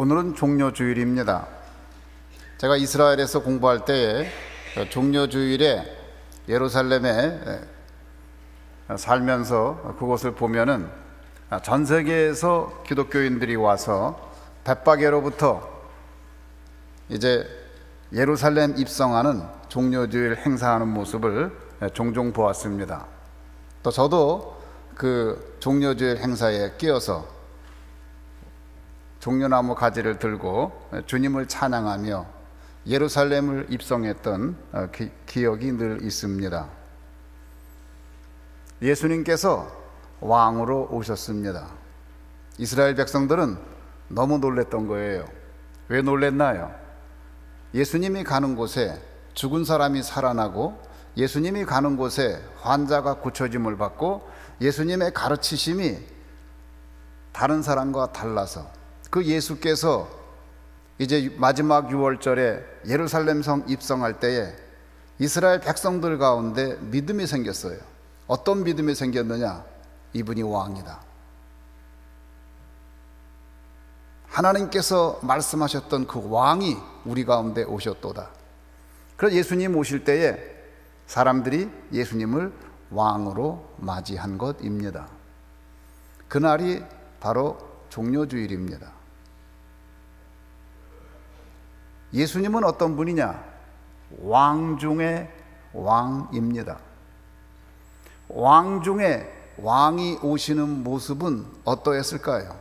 오늘은 종려주일입니다. 제가 이스라엘에서 공부할 때에 종려주일에 예루살렘에 살면서 그곳을 보면은 전 세계에서 기독교인들이 와서 벳박에로부터 이제 예루살렘 입성하는 종려주일 행사하는 모습을 종종 보았습니다. 또 저도 그 종려주일 행사에 끼어서 종려나무 가지를 들고 주님을 찬양하며 예루살렘을 입성했던 기억이 늘 있습니다. 예수님께서 왕으로 오셨습니다. 이스라엘 백성들은 너무 놀랬던 거예요. 왜 놀랬나요? 예수님이 가는 곳에 죽은 사람이 살아나고, 예수님이 가는 곳에 환자가 고쳐짐을 받고, 예수님의 가르치심이 다른 사람과 달라서 그 예수께서 이제 마지막 6월절에 예루살렘 성 입성할 때에 이스라엘 백성들 가운데 믿음이 생겼어요. 어떤 믿음이 생겼느냐? 이분이 왕이다. 하나님께서 말씀하셨던 그 왕이 우리 가운데 오셨도다. 그래서 예수님 오실 때에 사람들이 예수님을 왕으로 맞이한 것입니다. 그날이 바로 종려주일입니다. 예수님은 어떤 분이냐? 왕 중의 왕입니다. 왕 중에 왕이 오시는 모습은 어떠했을까요?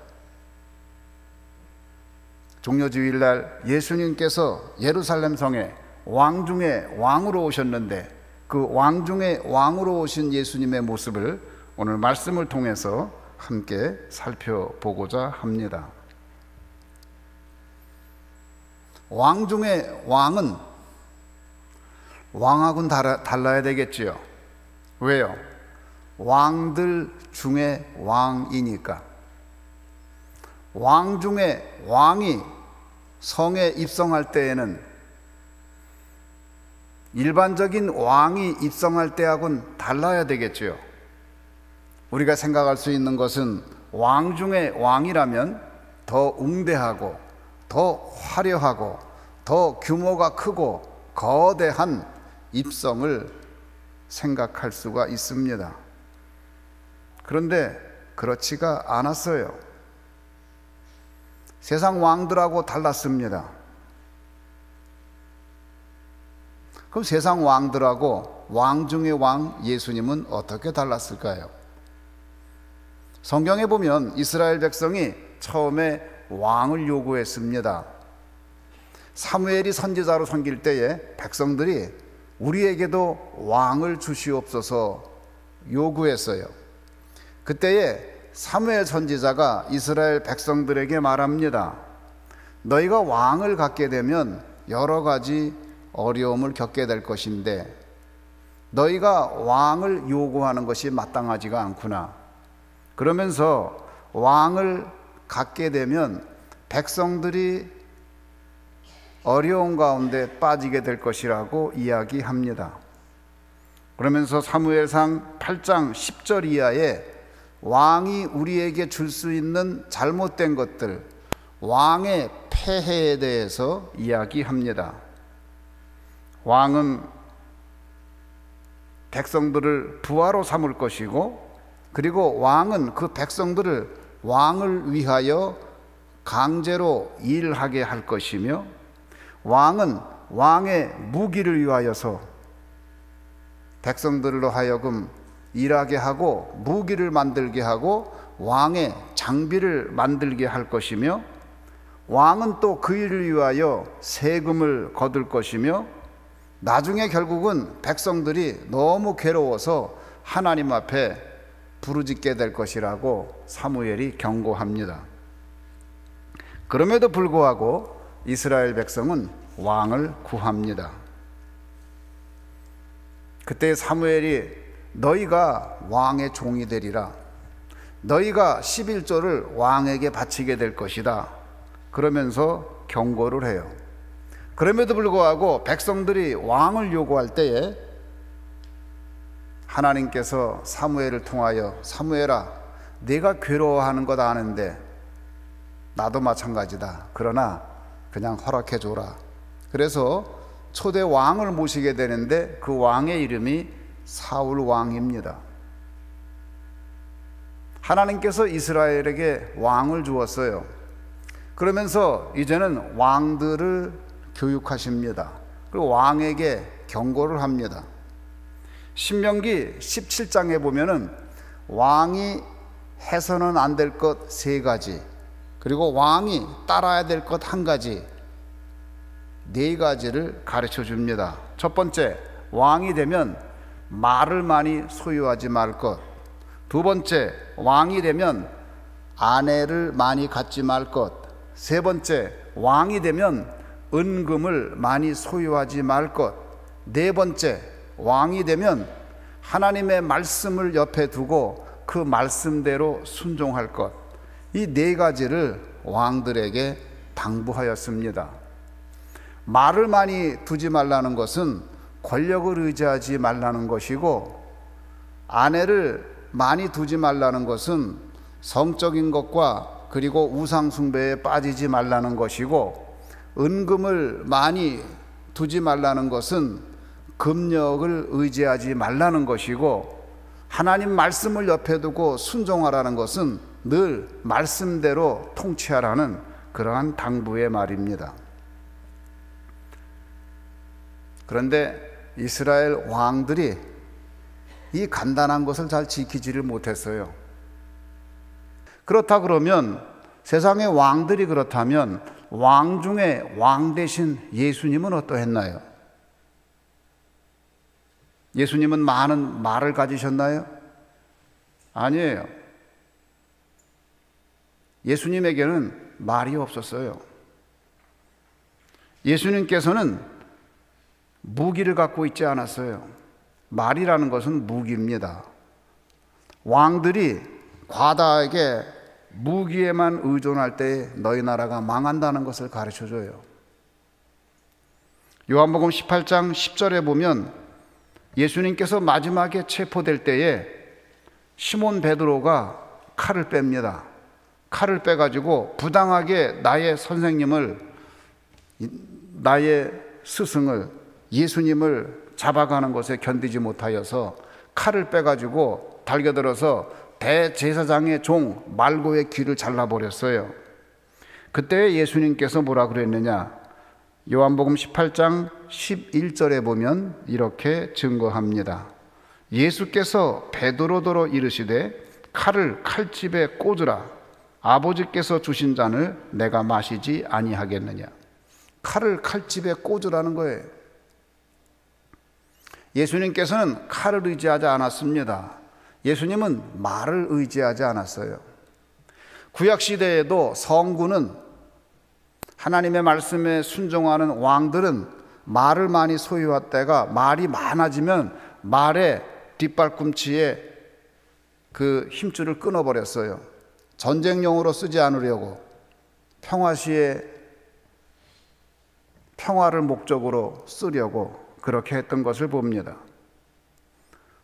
종려주일날 예수님께서 예루살렘 성에 왕 중에 왕으로 오셨는데, 그 왕 중에 왕으로 오신 예수님의 모습을 오늘 말씀을 통해서 함께 살펴보고자 합니다. 왕 중에 왕은 왕하고는 달라야 되겠지요. 왜요? 왕들 중에 왕이니까. 왕 중에 왕이 성에 입성할 때에는 일반적인 왕이 입성할 때하고는 달라야 되겠지요. 우리가 생각할 수 있는 것은 왕 중에 왕이라면 더 웅대하고 더 화려하고 더 규모가 크고 거대한 입성을 생각할 수가 있습니다. 그런데 그렇지가 않았어요. 세상 왕들하고 달랐습니다. 그럼 세상 왕들하고 왕 중의 왕 예수님은 어떻게 달랐을까요? 성경에 보면 이스라엘 백성이 처음에 왕을 요구했습니다. 사무엘이 선지자로 섬길 때에 백성들이 우리에게도 왕을 주시옵소서 요구했어요. 그때에 사무엘 선지자가 이스라엘 백성들에게 말합니다. 너희가 왕을 갖게 되면 여러 가지 어려움을 겪게 될 것인데 너희가 왕을 요구하는 것이 마땅하지가 않구나. 그러면서 왕을 갖게 되면 백성들이 어려운 가운데 빠지게 될 것이라고 이야기합니다. 그러면서 사무엘상 8장 10절 이하에 왕이 우리에게 줄 수 있는 잘못된 것들, 왕의 폐해에 대해서 이야기합니다. 왕은 백성들을 부하로 삼을 것이고, 그리고 왕은 그 백성들을 왕을 위하여 강제로 일하게 할 것이며, 왕은 왕의 무기를 위하여서 백성들로 하여금 일하게 하고 무기를 만들게 하고 왕의 장비를 만들게 할 것이며, 왕은 또 그 일을 위하여 세금을 거둘 것이며, 나중에 결국은 백성들이 너무 괴로워서 하나님 앞에 부르짖게 될 것이라고 사무엘이 경고합니다. 그럼에도 불구하고 이스라엘 백성은 왕을 구합니다. 그때 사무엘이 너희가 왕의 종이 되리라. 너희가 11조를 왕에게 바치게 될 것이다. 그러면서 경고를 해요. 그럼에도 불구하고 백성들이 왕을 요구할 때에 하나님께서 사무엘을 통하여 사무엘아, 네가 괴로워하는 것 아는데 나도 마찬가지다. 그러나 그냥 허락해 줘라. 그래서 초대 왕을 모시게 되는데 그 왕의 이름이 사울 왕입니다. 하나님께서 이스라엘에게 왕을 주었어요. 그러면서 이제는 왕들을 교육하십니다. 그리고 왕에게 경고를 합니다. 신명기 17장에 보면은 왕이 해서는 안 될 것 3가지, 그리고 왕이 따라야 될 것 1가지, 4가지를 가르쳐 줍니다. 첫 번째, 왕이 되면 말을 많이 소유하지 말 것. 두 번째, 왕이 되면 아내를 많이 갖지 말 것. 세 번째, 왕이 되면 은금을 많이 소유하지 말 것. 네 번째, 왕이 되면 하나님의 말씀을 옆에 두고 그 말씀대로 순종할 것. 이 4가지를 왕들에게 당부하였습니다. 말을 많이 두지 말라는 것은 권력을 의지하지 말라는 것이고, 아내를 많이 두지 말라는 것은 성적인 것과 그리고 우상 숭배에 빠지지 말라는 것이고, 은금을 많이 두지 말라는 것은 금력을 의지하지 말라는 것이고, 하나님 말씀을 옆에 두고 순종하라는 것은 늘 말씀대로 통치하라는 그러한 당부의 말입니다. 그런데 이스라엘 왕들이 이 간단한 것을 잘 지키지를 못했어요. 그렇다 그러면, 세상의 왕들이 그렇다면 왕 중에 왕 대신 예수님은 어떠했나요? 예수님은 많은 말을 가지셨나요? 아니에요. 예수님에게는 말이 없었어요. 예수님께서는 무기를 갖고 있지 않았어요. 말이라는 것은 무기입니다. 왕들이 과다하게 무기에만 의존할 때 너희 나라가 망한다는 것을 가르쳐줘요. 요한복음 18장 10절에 보면 예수님께서 마지막에 체포될 때에 시몬 베드로가 칼을 뺍니다. 칼을 빼가지고 부당하게 나의 선생님을, 나의 스승을, 예수님을 잡아가는 것에 견디지 못하여서 칼을 빼가지고 달겨들어서 대제사장의 종 말고의 귀를 잘라버렸어요. 그때 예수님께서 뭐라 그랬느냐? 요한복음 18장 11절에 보면 이렇게 증거합니다. 예수께서 베드로더러 이르시되 칼을 칼집에 꽂으라. 아버지께서 주신 잔을 내가 마시지 아니하겠느냐. 칼을 칼집에 꽂으라는 거예요. 예수님께서는 칼을 의지하지 않았습니다. 예수님은 말을 의지하지 않았어요. 구약시대에도 성군은, 하나님의 말씀에 순종하는 왕들은 말을 많이 소유했다가 말이 많아지면 말의 뒷발꿈치에 그 힘줄을 끊어버렸어요. 전쟁용으로 쓰지 않으려고, 평화시에 평화를 목적으로 쓰려고 그렇게 했던 것을 봅니다.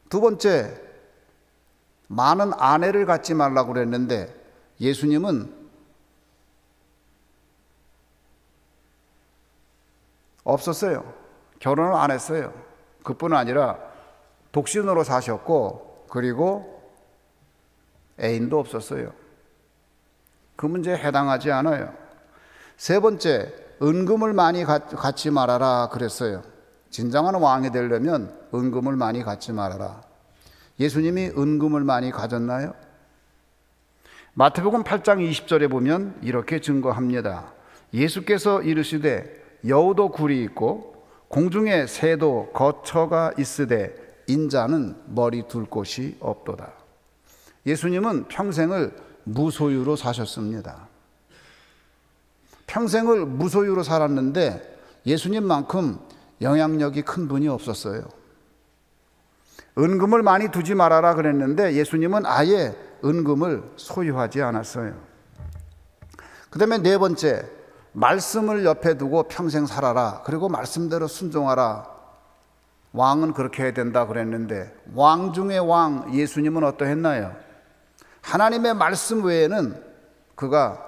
두 번째, 많은 아내를 갖지 말라고 그랬는데 예수님은 없었어요. 결혼을 안 했어요. 그뿐 아니라 독신으로 사셨고, 그리고 애인도 없었어요. 그 문제에 해당하지 않아요. 세 번째, 은금을 많이 갖지 말아라 그랬어요. 진정한 왕이 되려면 은금을 많이 갖지 말아라. 예수님이 은금을 많이 가졌나요? 마태복음 8장 20절에 보면 이렇게 증거합니다. 예수께서 이르시되 여우도 굴이 있고 공중에 새도 거처가 있으되 인자는 머리 둘 곳이 없도다. 예수님은 평생을 무소유로 사셨습니다. 평생을 무소유로 살았는데 예수님만큼 영향력이 큰 분이 없었어요. 은금을 많이 두지 말아라 그랬는데 예수님은 아예 은금을 소유하지 않았어요. 그 다음에 네 번째, 말씀을 옆에 두고 평생 살아라. 그리고 말씀대로 순종하라. 왕은 그렇게 해야 된다 그랬는데 왕 중에 왕 예수님은 어떠했나요? 하나님의 말씀 외에는 그가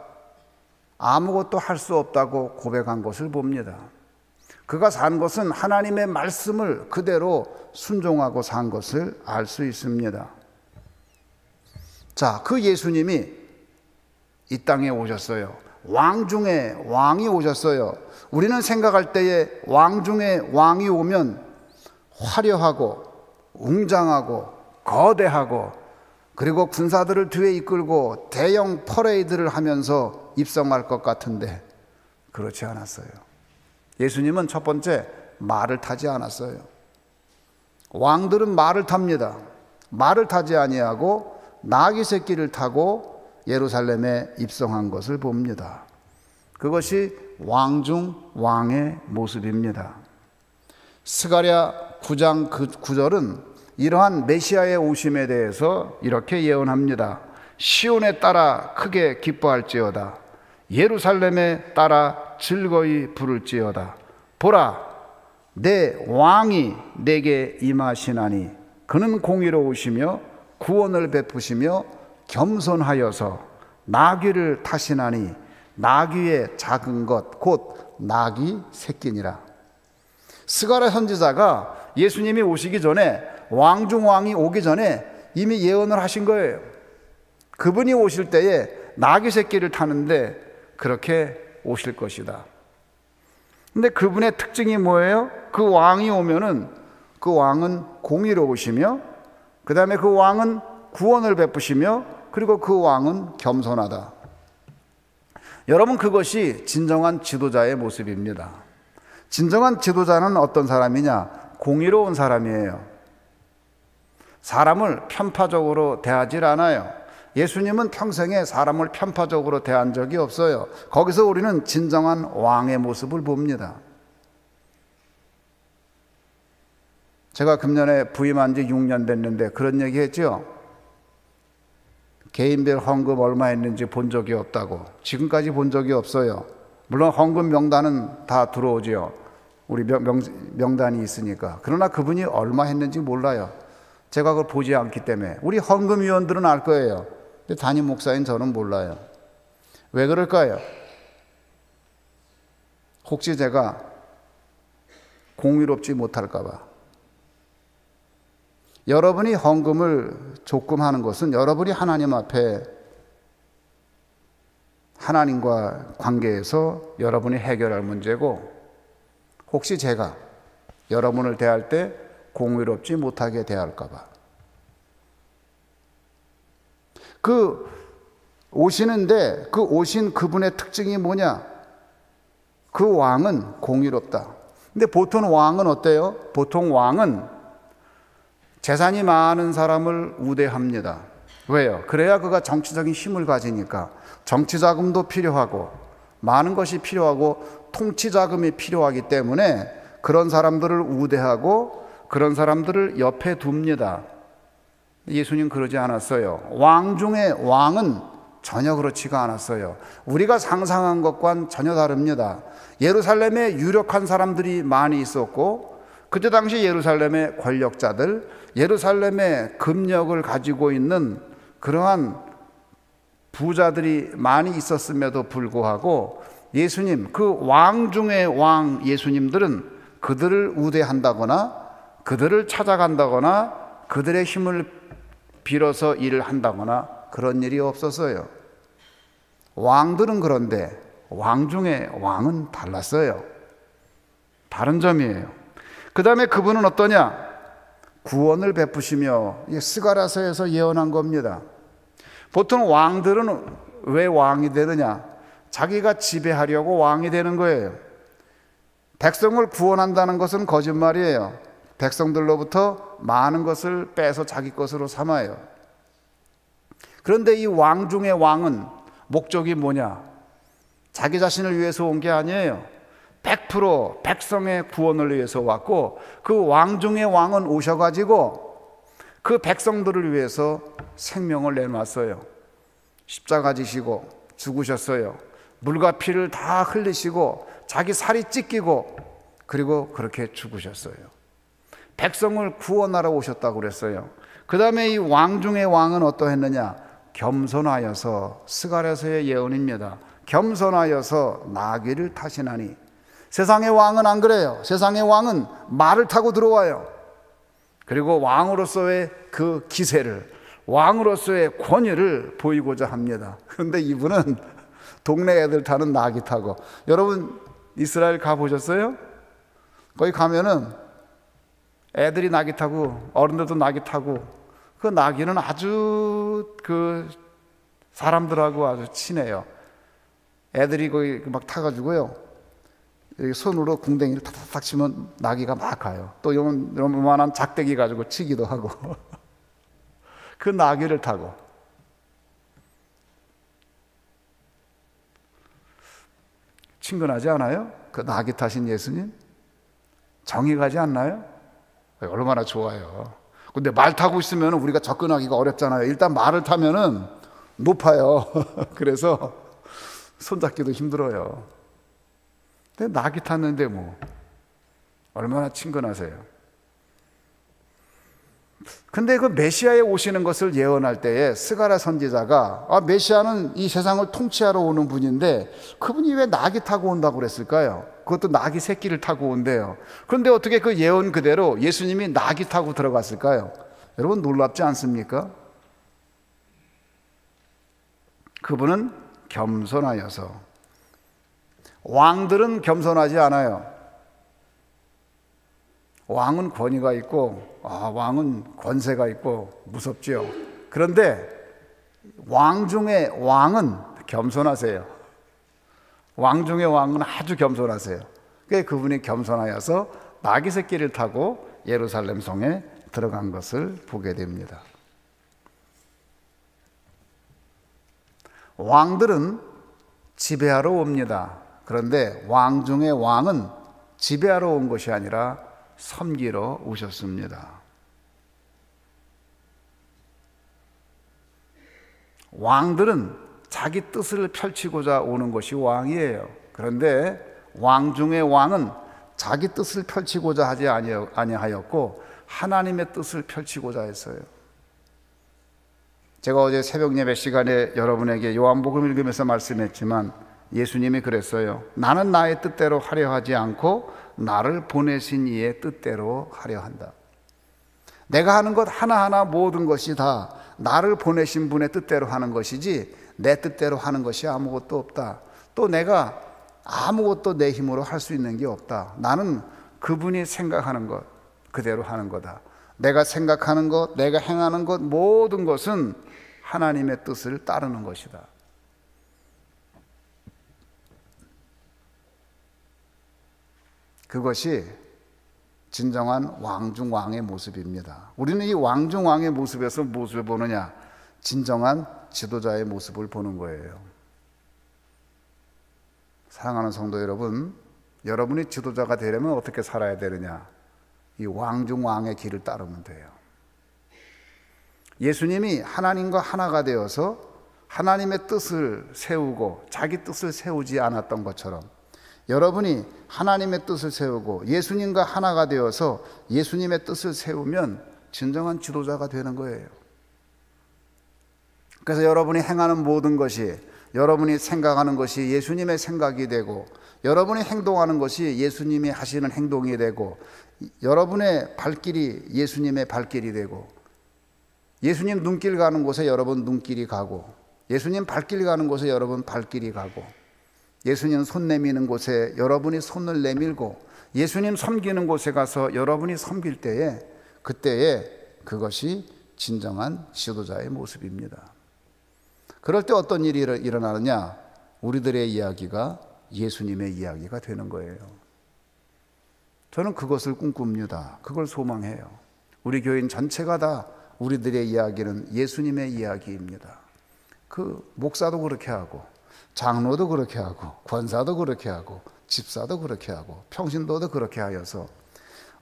아무것도 할 수 없다고 고백한 것을 봅니다. 그가 산 것은 하나님의 말씀을 그대로 순종하고 산 것을 알 수 있습니다. 자, 그 예수님이 이 땅에 오셨어요. 왕 중에 왕이 오셨어요. 우리는 생각할 때에 왕 중에 왕이 오면 화려하고 웅장하고 거대하고 그리고 군사들을 뒤에 이끌고 대형 퍼레이드를 하면서 입성할 것 같은데 그렇지 않았어요. 예수님은 첫 번째 말을 타지 않았어요. 왕들은 말을 탑니다. 말을 타지 아니하고 나귀 새끼를 타고 예루살렘에 입성한 것을 봅니다. 그것이 왕 중 왕의 모습입니다. 스가랴 9장 9절은 이러한 메시아의 오심에 대해서 이렇게 예언합니다. 시온에 따라 크게 기뻐할지어다. 예루살렘에 따라 즐거이 부를지어다. 보라, 내 왕이 내게 임하시나니 그는 공의로우시며 구원을 베푸시며 겸손하여서 나귀를 타시나니 나귀의 작은 것 곧 나귀 새끼니라. 스가랴 선지자가 예수님이 오시기 전에 왕 중 왕이 오기 전에 이미 예언을 하신 거예요. 그분이 오실 때에 나귀 새끼를 타는데 그렇게 오실 것이다. 근데 그분의 특징이 뭐예요? 그 왕이 오면은 그 왕은 공의로우시며 그 다음에 그 왕은 구원을 베푸시며 그리고 그 왕은 겸손하다. 여러분, 그것이 진정한 지도자의 모습입니다. 진정한 지도자는 어떤 사람이냐? 공의로운 사람이에요. 사람을 편파적으로 대하질 않아요. 예수님은 평생에 사람을 편파적으로 대한 적이 없어요. 거기서 우리는 진정한 왕의 모습을 봅니다. 제가 금년에 부임한 지 6년 됐는데 그런 얘기 했죠. 개인별 헌금 얼마 했는지 본 적이 없다고. 지금까지 본 적이 없어요. 물론 헌금 명단은 다 들어오지요. 우리 명단이 있으니까. 그러나 그분이 얼마 했는지 몰라요. 제가 그걸 보지 않기 때문에. 우리 헌금위원들은 알 거예요. 근데 담임 목사인 저는 몰라요. 왜 그럴까요? 혹시 제가 공의롭지 못할까 봐. 여러분이 헌금을 조금하는 것은 여러분이 하나님 앞에 하나님과 관계에서 여러분이 해결할 문제고, 혹시 제가 여러분을 대할 때 공의롭지 못하게 대할까 봐. 오시는데 그 오신 그분의 특징이 뭐냐? 그 왕은 공의롭다. 근데 보통 왕은 어때요? 보통 왕은 재산이 많은 사람을 우대합니다. 왜요? 그래야 그가 정치적인 힘을 가지니까. 정치 자금도 필요하고 많은 것이 필요하고 통치 자금이 필요하기 때문에 그런 사람들을 우대하고 그런 사람들을 옆에 둡니다. 예수님 그러지 않았어요. 왕 중에 왕은 전혀 그렇지가 않았어요. 우리가 상상한 것과는 전혀 다릅니다. 예루살렘에 유력한 사람들이 많이 있었고, 그때 당시 예루살렘의 권력자들, 예루살렘의 금력을 가지고 있는 그러한 부자들이 많이 있었음에도 불구하고 예수님, 그 왕 중의 왕 예수님들은 그들을 우대한다거나 그들을 찾아간다거나 그들의 힘을 빌어서 일을 한다거나 그런 일이 없었어요. 왕들은 그런데 왕 중에 왕은 달랐어요. 다른 점이에요. 그 다음에 그분은 어떠냐? 구원을 베푸시며, 스가랴서에서 예언한 겁니다. 보통 왕들은 왜 왕이 되느냐? 자기가 지배하려고 왕이 되는 거예요. 백성을 구원한다는 것은 거짓말이에요. 백성들로부터 많은 것을 빼서 자기 것으로 삼아요. 그런데 이 왕 중의 왕은 목적이 뭐냐? 자기 자신을 위해서 온 게 아니에요. 100% 백성의 구원을 위해서 왔고, 그 왕 중의 왕은 오셔가지고 그 백성들을 위해서 생명을 내놨어요. 십자가 지시고 죽으셨어요. 물과 피를 다 흘리시고 자기 살이 찢기고 그리고 그렇게 죽으셨어요. 백성을 구원하러 오셨다고 그랬어요. 그 다음에 이 왕 중의 왕은 어떠했느냐? 겸손하여서, 스가랴서의 예언입니다. 겸손하여서 나귀를 타시나니. 세상의 왕은 안 그래요. 세상의 왕은 말을 타고 들어와요. 그리고 왕으로서의 그 기세를, 왕으로서의 권위를 보이고자 합니다. 그런데 이분은 동네 애들 타는 나귀 타고. 여러분 이스라엘 가보셨어요? 거기 가면은 애들이 나귀 타고 어른들도 나귀 타고, 그 나귀는 아주 그 사람들하고 아주 친해요. 애들이 거기 막 타가지고요, 여기 손으로 궁뎅이를 탁탁탁 치면 나귀가 막 가요. 또 요만한 작대기 가지고 치기도 하고 그 나귀를 타고. 친근하지 않아요? 그 나귀 타신 예수님? 정이 가지 않나요? 얼마나 좋아요. 근데 말 타고 있으면 우리가 접근하기가 어렵잖아요. 일단 말을 타면은 높아요. 그래서 손잡기도 힘들어요. 근데 나귀 탔는데 뭐 얼마나 친근하세요. 근데 그 메시아에 오시는 것을 예언할 때에 스가랴 선지자가 메시아는 이 세상을 통치하러 오는 분인데 그분이 왜 나귀 타고 온다고 그랬을까요? 그것도 나귀 새끼를 타고 온대요. 그런데 어떻게 그 예언 그대로 예수님이 나귀 타고 들어갔을까요? 여러분 놀랍지 않습니까? 그분은 겸손하여서. 왕들은 겸손하지 않아요. 왕은 권위가 있고 왕은 권세가 있고 무섭지요. 그런데 왕 중의 왕은 겸손하세요. 왕 중의 왕은 아주 겸손하세요. 그분이 겸손하여서 나귀 새끼를 타고 예루살렘 성에 들어간 것을 보게 됩니다. 왕들은 지배하러 옵니다. 그런데 왕 중의 왕은 지배하러 온 것이 아니라 섬기러 오셨습니다. 왕들은 자기 뜻을 펼치고자 오는 것이 왕이에요. 그런데 왕 중의 왕은 자기 뜻을 펼치고자 하지 아니하였고 하나님의 뜻을 펼치고자 했어요. 제가 어제 새벽 예배 시간에 여러분에게 요한복음 읽으면서 말씀했지만 예수님이 그랬어요. 나는 나의 뜻대로 하려 하지 않고 나를 보내신 이의 뜻대로 하려 한다. 내가 하는 것 하나하나 모든 것이 다 나를 보내신 분의 뜻대로 하는 것이지 내 뜻대로 하는 것이 아무것도 없다. 또 내가 아무것도 내 힘으로 할 수 있는 게 없다. 나는 그분이 생각하는 것 그대로 하는 거다. 내가 생각하는 것, 내가 행하는 것 모든 것은 하나님의 뜻을 따르는 것이다. 그것이 진정한 왕중왕의 모습입니다. 우리는 이 왕중왕의 모습에서 무엇을 보느냐? 진정한 지도자의 모습을 보는 거예요. 사랑하는 성도 여러분, 여러분이 지도자가 되려면 어떻게 살아야 되느냐? 이 왕중왕의 길을 따르면 돼요. 예수님이 하나님과 하나가 되어서 하나님의 뜻을 세우고 자기 뜻을 세우지 않았던 것처럼 여러분이 하나님의 뜻을 세우고 예수님과 하나가 되어서 예수님의 뜻을 세우면 진정한 지도자가 되는 거예요. 그래서 여러분이 행하는 모든 것이, 여러분이 생각하는 것이 예수님의 생각이 되고, 여러분이 행동하는 것이 예수님이 하시는 행동이 되고, 여러분의 발길이 예수님의 발길이 되고, 예수님 눈길 가는 곳에 여러분 눈길이 가고, 예수님 발길 가는 곳에 여러분 발길이 가고, 예수님 손 내미는 곳에 여러분이 손을 내밀고, 예수님 섬기는 곳에 가서 여러분이 섬길 때에, 그때에 그것이 진정한 지도자의 모습입니다. 그럴 때 어떤 일이 일어나느냐? 우리들의 이야기가 예수님의 이야기가 되는 거예요. 저는 그것을 꿈꿉니다. 그걸 소망해요. 우리 교인 전체가 다 우리들의 이야기는 예수님의 이야기입니다. 그 목사도 그렇게 하고, 장로도 그렇게 하고, 권사도 그렇게 하고, 집사도 그렇게 하고, 평신도도 그렇게 하여서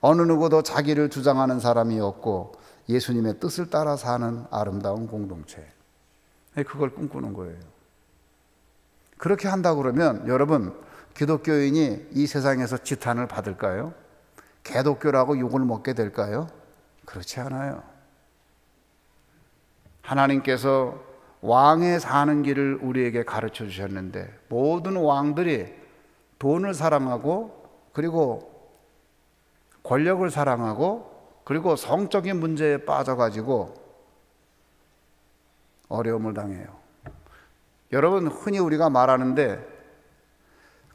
어느 누구도 자기를 주장하는 사람이 없고 예수님의 뜻을 따라 사는 아름다운 공동체, 그걸 꿈꾸는 거예요. 그렇게 한다 그러면 여러분, 기독교인이 이 세상에서 지탄을 받을까요? 개독교라고 욕을 먹게 될까요? 그렇지 않아요. 하나님께서 왕의 사는 길을 우리에게 가르쳐 주셨는데, 모든 왕들이 돈을 사랑하고, 그리고 권력을 사랑하고, 그리고 성적인 문제에 빠져가지고 어려움을 당해요. 여러분, 흔히 우리가 말하는데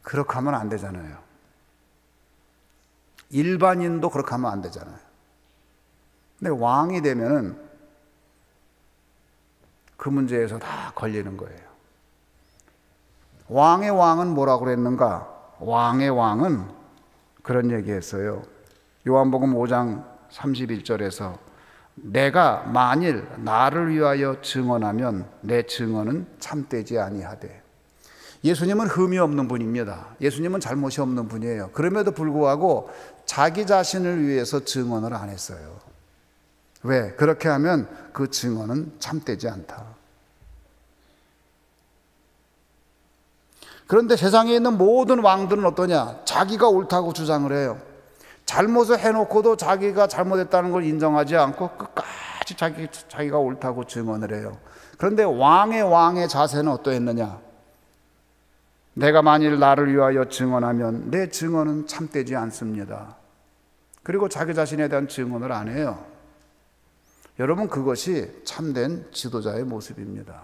그렇게 하면 안 되잖아요. 일반인도 그렇게 하면 안 되잖아요. 근데 왕이 되면은 그 문제에서 다 걸리는 거예요. 왕의 왕은 뭐라고 그랬는가? 왕의 왕은 그런 얘기했어요. 요한복음 5장 31절에서 내가 만일 나를 위하여 증언하면 내 증언은 참되지 아니하되. 예수님은 흠이 없는 분입니다. 예수님은 잘못이 없는 분이에요. 그럼에도 불구하고 자기 자신을 위해서 증언을 안 했어요. 왜? 그렇게 하면 그 증언은 참되지 않다. 그런데 세상에 있는 모든 왕들은 어떠냐? 자기가 옳다고 주장을 해요. 잘못을 해놓고도 자기가 잘못했다는 걸 인정하지 않고 끝까지 자기가 옳다고 증언을 해요. 그런데 왕의 자세는 어떠했느냐? 내가 만일 나를 위하여 증언하면 내 증언은 참되지 않습니다. 그리고 자기 자신에 대한 증언을 안 해요. 여러분, 그것이 참된 지도자의 모습입니다.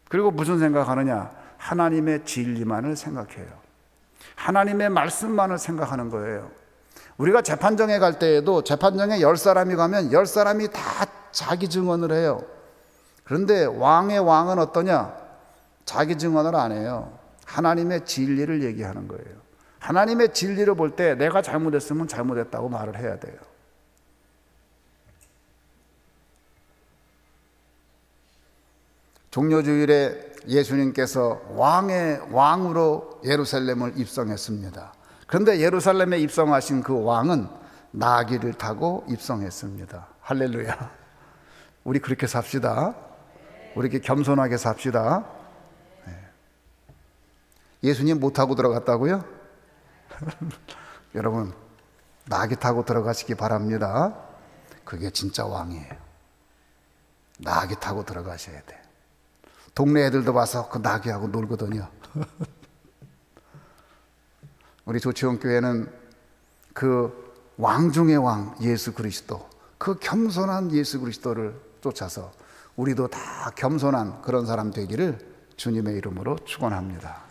그리고 무슨 생각하느냐? 하나님의 진리만을 생각해요. 하나님의 말씀만을 생각하는 거예요. 우리가 재판정에 갈 때에도 재판정에 10사람이 가면 10사람이 다 자기 증언을 해요. 그런데 왕의 왕은 어떠냐? 자기 증언을 안 해요. 하나님의 진리를 얘기하는 거예요. 하나님의 진리를 볼 때 내가 잘못했으면 잘못했다고 말을 해야 돼요. 종려주일에 예수님께서 왕으로 예루살렘을 입성했습니다. 그런데 예루살렘에 입성하신 그 왕은 나귀를 타고 입성했습니다. 할렐루야. 우리 그렇게 삽시다. 우리 이렇게 겸손하게 삽시다. 네. 예수님 못 타고 들어갔다고요? 여러분, 나귀 타고 들어가시기 바랍니다. 그게 진짜 왕이에요. 나귀 타고 들어가셔야 돼. 동네 애들도 와서 그 나귀하고 놀거든요. 우리 조치원 교회는 그 왕 중의 왕 예수 그리스도, 그 겸손한 예수 그리스도를 쫓아서 우리도 다 겸손한 그런 사람 되기를 주님의 이름으로 축원합니다.